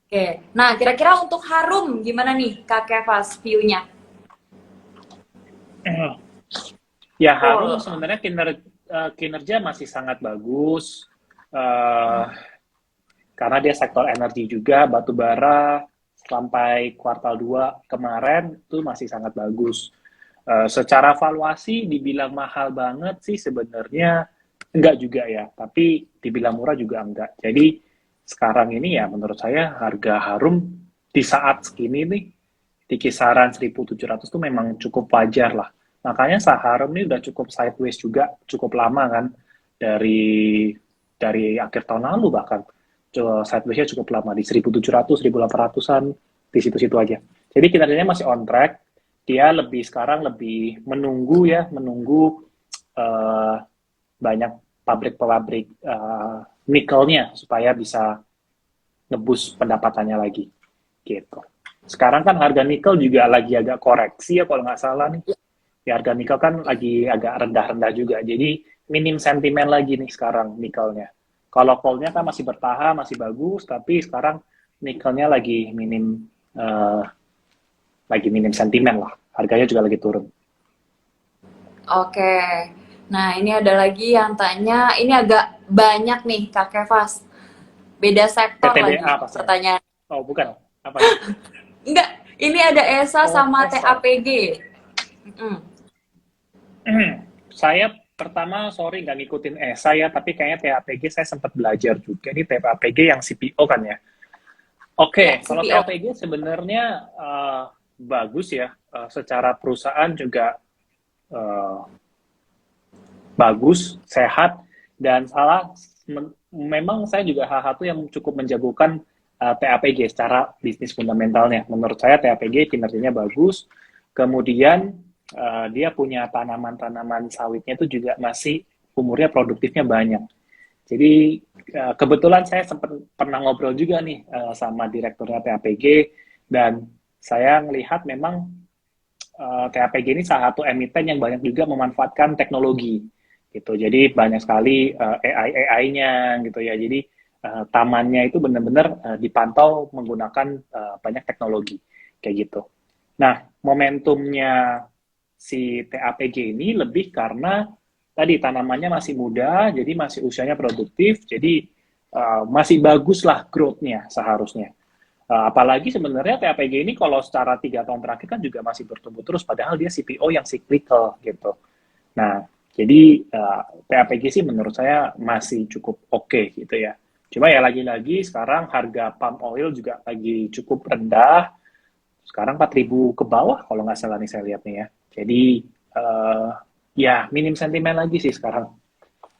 Oke, nah kira-kira untuk Harum gimana nih Kak Kevas view-nya? Ya, Harum Full. sebenarnya kinerja masih sangat bagus. eh karena dia sektor energi juga, batu bara sampai kuartal 2 kemarin itu masih sangat bagus. Secara valuasi dibilang mahal banget sih sebenarnya enggak juga ya, tapi dibilang murah juga enggak. Jadi sekarang ini ya menurut saya harga Harum di saat segini nih di kisaran 1.700 tuh memang cukup wajar lah. Makanya saham ini udah cukup sideways juga, cukup lama kan dari akhir tahun lalu bahkan sidewaysnya cukup lama di 1.700, 1.800-an di situ-situ aja. Jadi kinerjanya masih on track. Dia lebih sekarang lebih menunggu ya, menunggu uh, banyak pabrik-pabrik nikelnya supaya bisa nebus pendapatannya lagi gitu. Sekarang kan harga nikel juga lagi agak koreksi ya kalau nggak salah nih. Ya, harga nikel kan lagi agak rendah-rendah juga. Jadi minim sentimen lagi nih sekarang nikelnya. Kalau coalnya kan masih bertahan, masih bagus, tapi sekarang nikelnya uh, lagi minim sentimen lah. Harganya juga lagi turun. Oke. Nah, ini ada lagi yang tanya, ini agak banyak nih Kak Kevas. Beda sektor lagi PTBA pastinya. pertanyaan. Oh, bukan. Apa nih? Enggak, ini ada ESA Oh, sama ESA. TAPG. Mm. Saya pertama, sorry nggak ngikutin ESA ya, tapi kayaknya TAPG saya sempat belajar juga. Ini TAPG yang CPO kan ya? Ya, Oke, kalau CPO. TAPG sebenarnya bagus ya. Secara perusahaan juga eh, bagus, sehat, dan memang saya juga hal satu yang cukup menjagokan TAPG secara bisnis fundamentalnya. Menurut saya TAPG kinerjanya bagus, kemudian dia punya tanaman-tanaman sawitnya itu juga masih umurnya produktifnya banyak. Jadi kebetulan saya sempat pernah ngobrol juga nih sama direkturnya TAPG dan saya melihat memang TAPG ini salah satu emiten yang banyak juga memanfaatkan teknologi gitu. Jadi banyak sekali AI-nya gitu ya. Jadi tamannya itu benar-benar dipantau menggunakan banyak teknologi kayak gitu. Nah, momentumnya si TAPG ini lebih karena tadi tanamannya masih muda, jadi masih usianya produktif, jadi masih bagus lah growth-nya seharusnya. Apalagi sebenarnya TAPG ini kalau secara 3 tahun terakhir kan juga masih bertumbuh terus, padahal dia CPO yang cyclical gitu. Nah, jadi TAPG sih menurut saya masih cukup oke gitu ya. Cuma ya lagi-lagi sekarang harga palm oil juga lagi cukup rendah. Sekarang 4.000 ke bawah kalau nggak salah nih saya lihat nih ya. Jadi uh, ya minim sentimen lagi sih sekarang.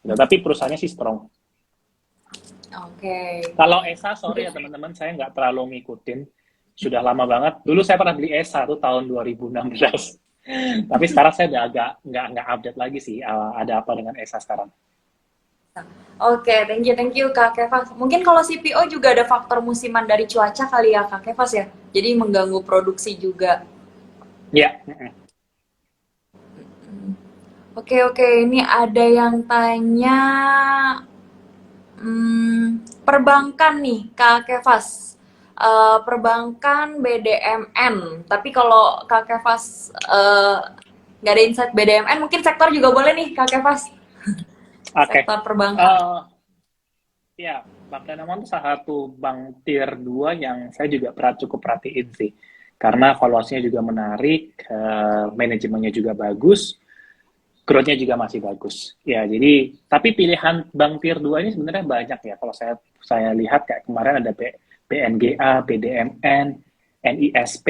Ya, tapi perusahaannya sih strong. Oke. Kalau ESA, sorry ya teman-teman, saya nggak terlalu ngikutin. Sudah lama banget. Dulu saya pernah beli ESA tuh tahun 2016. Tapi sekarang saya udah agak nggak update lagi sih. Ada apa dengan ESA sekarang? Oke, thank you Kak Kevas. Mungkin kalau CPO juga ada faktor musiman dari cuaca kali ya Kak Kevas ya. Jadi mengganggu produksi juga. Ya, Oke, ini ada yang tanya perbankan nih Kak Kevas. Perbankan BDMN. Tapi kalau Kak Kevas nggak ada insight BDMN, mungkin sektor juga boleh nih Kak Kevas. oke. Okay. Sektor perbankan. Ya, Bank Danamon itu salah satu bank tier 2 yang saya juga cukup perhatiin sih. Karena valuasinya juga menarik, manajemennya juga bagus, growth-nya juga masih bagus. Ya, jadi tapi pilihan bank tier 2 ini sebenarnya banyak ya. Kalau saya lihat kayak kemarin ada BNGA, BDMN, NISP,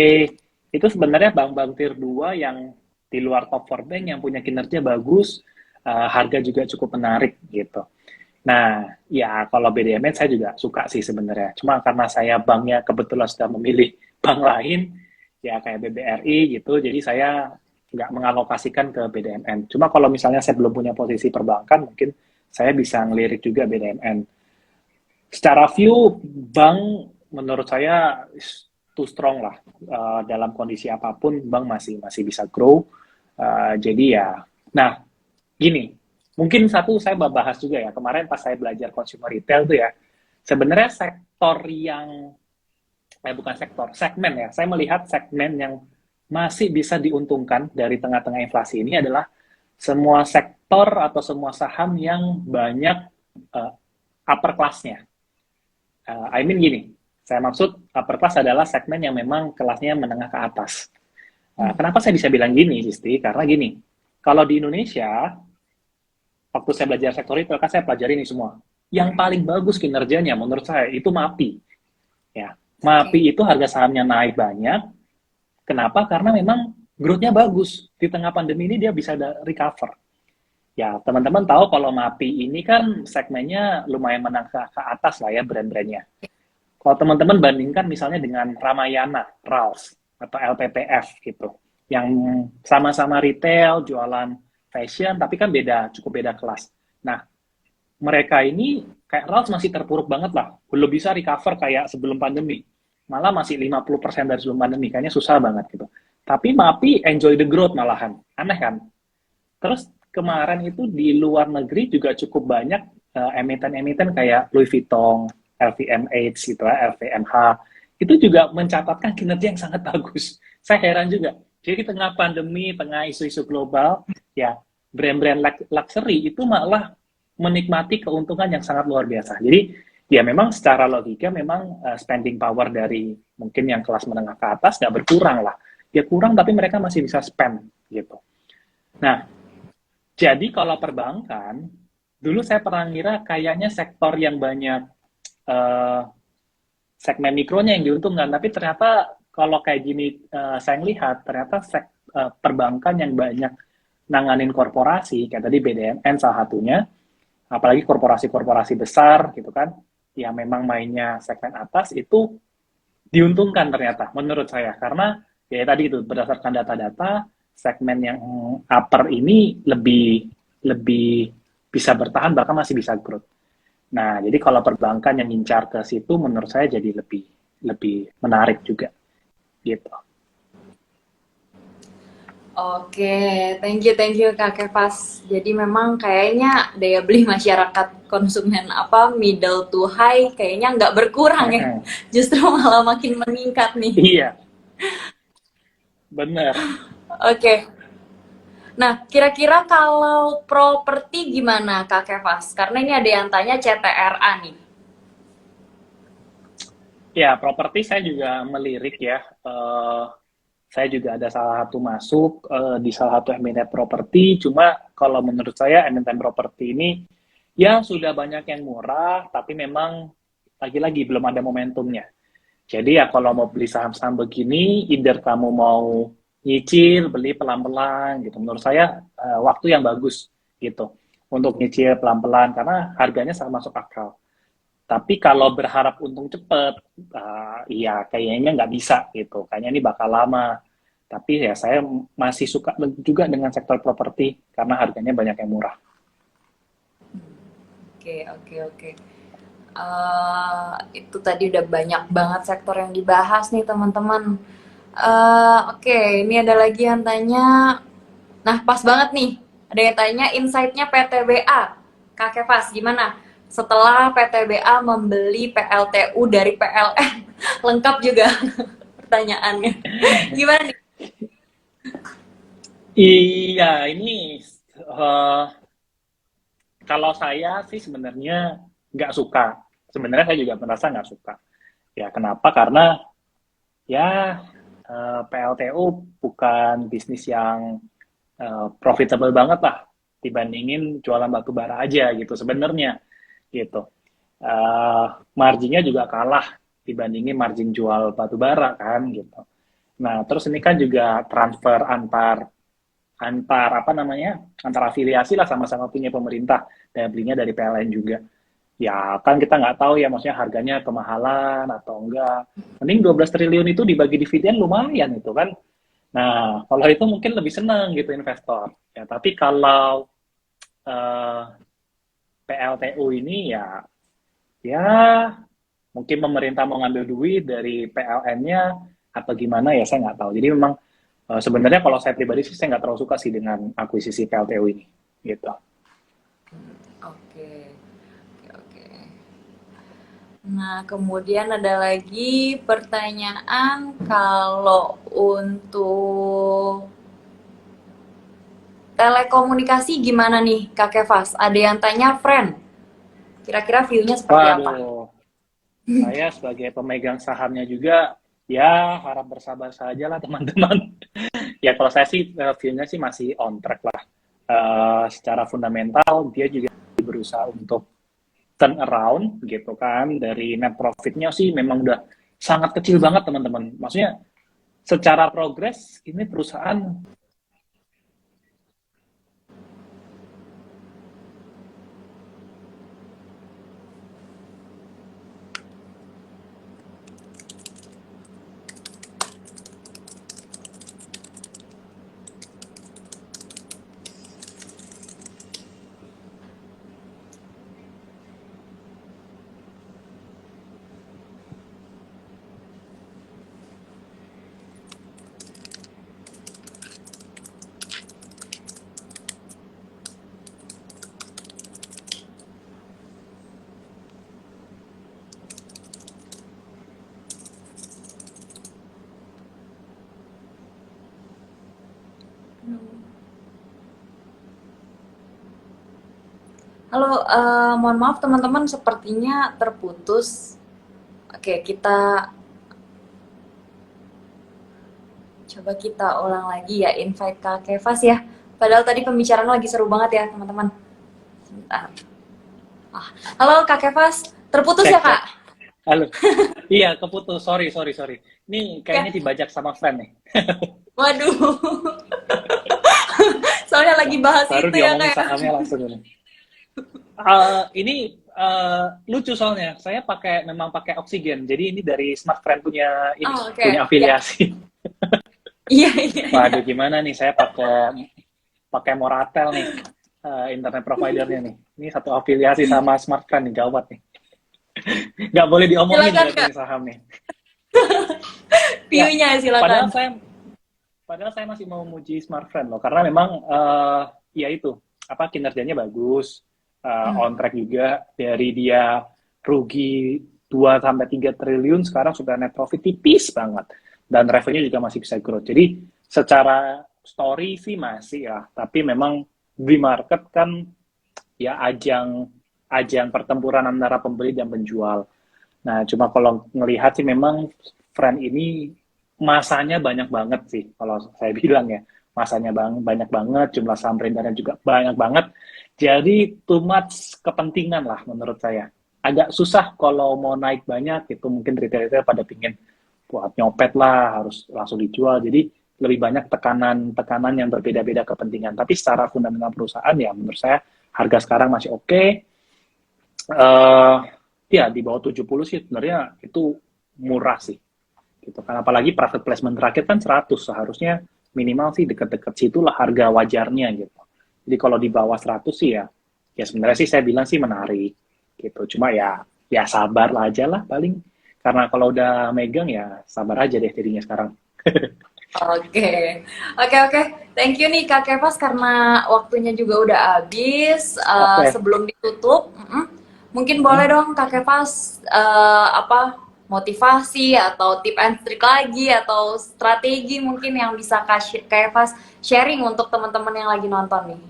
itu sebenarnya bank-bank tier 2 yang di luar top 4 bank yang punya kinerja bagus, harga juga cukup menarik gitu. Nah, ya kalau BDMN saya juga suka sih sebenarnya. Cuma karena saya banknya kebetulan sudah memilih bank lain, ya kayak BBRI gitu, jadi saya nggak mengalokasikan ke BDMN. Cuma kalau misalnya saya belum punya posisi perbankan, mungkin saya bisa ngelirik juga BDMN. Secara view, bank menurut saya too strong lah. Dalam kondisi apapun, bank masih masih bisa grow. Jadi ya, nah gini, mungkin satu saya bahas juga ya, kemarin pas saya belajar consumer retail tuh ya, sebenarnya sektor yang bukan sektor, segmen ya. Saya melihat segmen yang masih bisa diuntungkan dari tengah-tengah inflasi ini adalah semua sektor atau semua saham yang banyak uh, upper class-nya. I mean gini, saya maksud upper class adalah segmen yang memang kelasnya menengah ke atas. Kenapa saya bisa bilang gini, Sisti? Karena gini, kalau di Indonesia, waktu saya belajar sektor itu, kan saya pelajari ini semua. Yang paling bagus kinerjanya menurut saya itu MAPI. Ya, Oke. MAPI itu harga sahamnya naik banyak. Kenapa? Karena memang growth-nya bagus. Di tengah pandemi ini dia bisa recover. Ya, teman-teman tahu kalau MAPI ini kan segmennya lumayan menang ke atas lah ya brand-brandnya. Kalau teman-teman bandingkan misalnya dengan Ramayana, Ralphs, atau LPPF gitu, yang sama-sama retail, jualan fashion, tapi kan beda, cukup beda kelas. Nah, mereka ini kayak Ralphs masih terpuruk banget lah, belum bisa recover kayak sebelum pandemi. Malah masih 50% dari sebelum pandemi, kayaknya susah banget gitu. Tapi MAPI enjoy the growth malahan, aneh kan? Terus kemarin itu di luar negeri juga cukup banyak emiten-emiten kayak Louis Vuitton, LVMH gitu ya, LVMH. Itu juga mencatatkan kinerja yang sangat bagus. Saya heran juga. Jadi di tengah pandemi, tengah isu-isu global, ya brand-brand luxury itu malah menikmati keuntungan yang sangat luar biasa. Jadi ya memang secara logika memang spending power dari mungkin yang kelas menengah ke atas nggak berkurang lah. Ya kurang tapi mereka masih bisa spend gitu. Nah, jadi kalau perbankan, dulu saya pernah ngira kayaknya sektor yang banyak eh, segmen mikronya yang diuntungkan, tapi ternyata kalau kayak gini saya lihat ternyata perbankan yang banyak nanganin korporasi, kayak tadi BDMN salah satunya, apalagi korporasi-korporasi besar gitu kan, yang memang mainnya segmen atas itu diuntungkan ternyata menurut saya karena ya tadi itu berdasarkan data-data segmen yang upper ini lebih lebih bisa bertahan bahkan masih bisa growth. Nah, jadi kalau perbankan yang ngincar ke situ menurut saya jadi lebih lebih menarik juga gitu. Oke, thank you Kak Kevas. Jadi memang kayaknya daya beli masyarakat konsumen apa middle to high kayaknya nggak berkurang ya, justru malah makin meningkat nih. Iya, bener. Oke, nah kira-kira kalau properti gimana Kak Kevas? Karena ini ada yang tanya CTRA nih. Ya, properti saya juga melirik ya. Saya juga ada salah satu masuk di salah satu emiten properti. Cuma kalau menurut saya emiten properti ini ya sudah banyak yang murah, tapi memang lagi-lagi belum ada momentumnya. Jadi ya kalau mau beli saham-saham begini, either kamu mau nyicil, beli pelan-pelan gitu. Menurut saya waktu yang bagus gitu untuk nyicil pelan-pelan karena harganya sangat masuk akal. Tapi kalau berharap untung cepet, iya kayaknya nggak bisa gitu. Kayaknya ini bakal lama. Tapi ya saya masih suka juga dengan sektor properti karena harganya banyak yang murah. Oke. Itu tadi udah banyak banget sektor yang dibahas nih teman-teman. Oke, ini ada lagi yang tanya. Nah, pas banget nih. Ada yang tanya insight-nya PTBA. Kak Kevas, gimana? Setelah PTBA membeli PLTU dari PLN, lengkap juga pertanyaannya. Gimana nih? Iya, ini uh, kalau saya sih sebenarnya nggak suka. Sebenarnya saya juga merasa nggak suka. Ya, kenapa? Karena ya PLTU bukan bisnis yang profitable banget lah dibandingin jualan batu bara aja gitu sebenarnya gitu. Marginnya juga kalah dibandingin margin jual batu bara kan gitu. Nah, terus ini kan juga transfer antar antar apa namanya antar afiliasi lah sama-sama punya pemerintah dan belinya dari PLN juga. Ya kan kita nggak tahu ya maksudnya harganya kemahalan atau enggak. Mending 12 triliun itu dibagi dividen lumayan itu kan. Nah, kalau itu mungkin lebih senang gitu investor. Ya, tapi kalau eh, PLTU ini ya ya mungkin pemerintah mau ngambil duit dari PLN-nya atau gimana ya saya nggak tahu. Jadi memang sebenarnya kalau saya pribadi sih saya nggak terlalu suka sih dengan akuisisi PLTU ini gitu. Oke, oke. Nah, kemudian ada lagi pertanyaan kalau untuk telekomunikasi gimana nih Kak Kevas? Ada yang tanya friend, kira-kira view-nya seperti apa? Waduh, saya sebagai pemegang sahamnya juga, ya harap bersabar saja lah teman-teman. Ya kalau saya sih view-nya sih masih on track lah. Secara fundamental dia juga berusaha untuk turn around gitu kan, dari net profitnya sih memang udah sangat kecil banget teman-teman. Maksudnya secara progres ini perusahaan. Halo, mohon maaf teman-teman, sepertinya terputus. Oke, coba kita ulang lagi ya, invite Kak Kevas ya. Padahal tadi pembicaraan lagi seru banget ya teman-teman. Sebentar. Ah, halo Kak Kevas, terputus Cek ya cek. Kak? Halo. Iya, keputus. Sorry. Ini kayaknya Ya, dibajak sama fan nih. waduh. Soalnya lagi bahas Baru itu ya Kak diomongin ya. sahamnya langsung ini. Ini lucu soalnya. Saya memang pakai oksigen. Jadi ini dari Smart Friend Oh, oke. punya Ya. afiliasi. Iya. Waduh, gimana nih? Saya pakai pakai Moratel nih, internet providernya nih. Ini satu afiliasi sama Smart Friend nih, gawat nih. Nggak boleh diomongin Silakan berarti Kak, ini saham nih. Ya, view-nya padahal silakan. saya padahal saya masih mau memuji Smart Friend loh, karena memang ya itu apa kinerjanya bagus, Hmm. on track juga dari dia rugi 2 sampai 3 triliun sekarang sudah net profit tipis banget dan revenue juga masih bisa growth. Jadi secara story sih masih ya, tapi memang di market kan ya ajang ajang pertempuran antara pembeli dan penjual. Nah, cuma kalau ngelihat sih memang Friend ini masanya banyak banget sih, kalau saya bilang ya. Masanya banyak banget, jumlah saham peredarannya juga banyak banget. Jadi too much kepentingan lah menurut saya. Agak susah kalau mau naik banyak, itu mungkin retail-retail pada pingin buat nyopet lah, harus langsung dijual. Jadi lebih banyak tekanan-tekanan yang berbeda-beda kepentingan. Tapi secara fundamental perusahaan ya menurut saya harga sekarang masih oke. Uh, ya di bawah 70 sih sebenarnya itu murah sih gitu kan, apalagi private placement terakhir kan 100, seharusnya minimal sih deket-deket situlah harga wajarnya gitu. Jadi kalau di bawah 100 sih ya sebenarnya sih saya bilang sih menarik gitu, cuma ya sabar lah aja lah paling, karena kalau udah megang ya sabar aja deh jadinya sekarang. Oke, oke. Thank you nih Kak Kevas karena waktunya juga udah habis. Oke. Sebelum ditutup, mungkin boleh Hmm. dong Kak Kevas apa motivasi atau tip and trick lagi atau strategi mungkin yang bisa Kak Kevas sharing untuk teman-teman yang lagi nonton nih.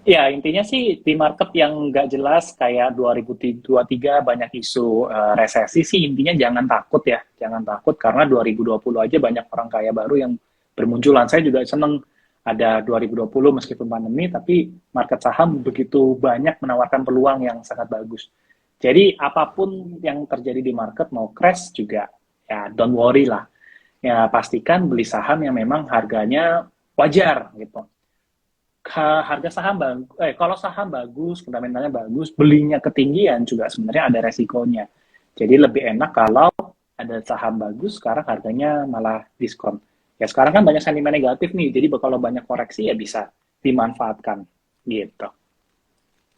Ya, intinya sih di market yang nggak jelas kayak 2023 banyak isu resesi sih, intinya jangan takut ya. Jangan takut karena 2020 aja banyak orang kaya baru yang bermunculan. Saya juga seneng ada 2020 meskipun pandemi, tapi market saham begitu banyak menawarkan peluang yang sangat bagus. Jadi apapun yang terjadi di market, mau crash juga, ya don't worry lah. Ya pastikan beli saham yang memang harganya wajar gitu. Harga saham kalau saham bagus, fundamentalnya bagus, belinya ketinggian juga sebenarnya ada resikonya. Jadi lebih enak kalau ada saham bagus, sekarang harganya malah diskon. Ya sekarang kan banyak sentimen negatif nih, jadi kalau banyak koreksi ya bisa dimanfaatkan gitu.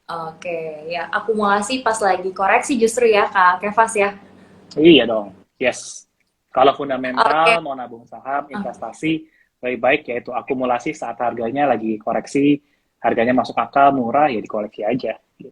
Oke, ya akumulasi pas lagi koreksi justru ya Kak Kevas ya. Iya dong, yes. Kalau Oke. fundamental mau nabung saham, investasi, lebih baik yaitu akumulasi saat harganya lagi koreksi, harganya masuk akal, murah, ya dikoleksi aja.